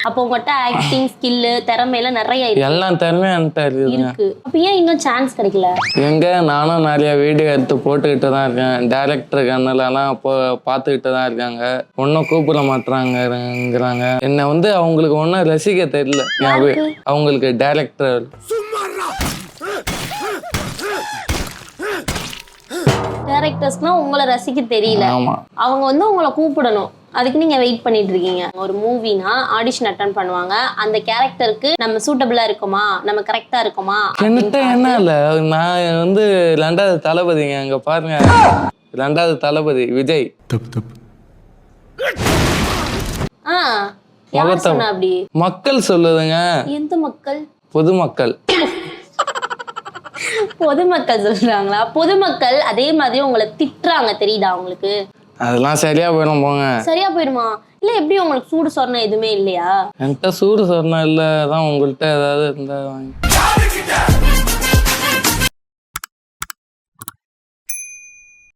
அப்போ உங்கள்கிட்ட acting skill திறமையெல்லாம் நிறைய இருக்கு. எல்லாம் திறமையா இருக்கு. அப்ப ஏன் இன்னும் சான்ஸ் கிடைக்கல? எங்க நானும் நிறைய வீடியோ எடுத்து போட்டுக்கிட்டு தான் இருக்கேன். டைரக்டர் கண்ணிலலாம் இப்போ பார்த்துக்கிட்டு தான் இருக்காங்க. ஒன்றும் கூப்பிட மாட்டாங்கிறாங்க. என்னை வந்து அவங்களுக்கு ஒன்றும் ரசிக்க தெரியல. அவங்களுக்கு டைரக்டர் டைரக்டர்ஸ்னா உங்களை ரசிக்க தெரியல. அவங்க வந்து உங்களை கூப்பிடணும். அதுக்கு நீங்க வெயிட் பண்ணிட்டு இருக்கீங்க. ஒரு மூவினா ஆடிஷன் அட்டெண்ட் பண்ணுவாங்க. அந்த கேரக்டருக்கு நம்ம சூட்டபிளா இருக்குமா, நம்ம கரெக்டா இருக்குமா? என்ன இல்ல, நான் வந்து 2வது தளபதிங்க. அங்க பாருங்க, 2வது தளபதி விஜய். அப்படி மக்கள் சொல்லுதுங்க. எந்த மக்கள்? பொதுமக்கள். பொதுமக்கள் சொல்றாங்களா? பொதுமக்கள் அதே மாதிரி உங்களை திட்டுறாங்க, தெரியுதா உங்களுக்கு? அதெல்லாம் சரியா போயிடும் போங்க. சரியா போயிடுமா? இல்ல எப்படி உங்களுக்கு சூடு சொரணை எதுவுமே இல்லையா? என்கிட்ட சூடு சொரணை இல்ல, அதான் உங்கள்கிட்ட ஏதாவது இருந்தா வாங்கி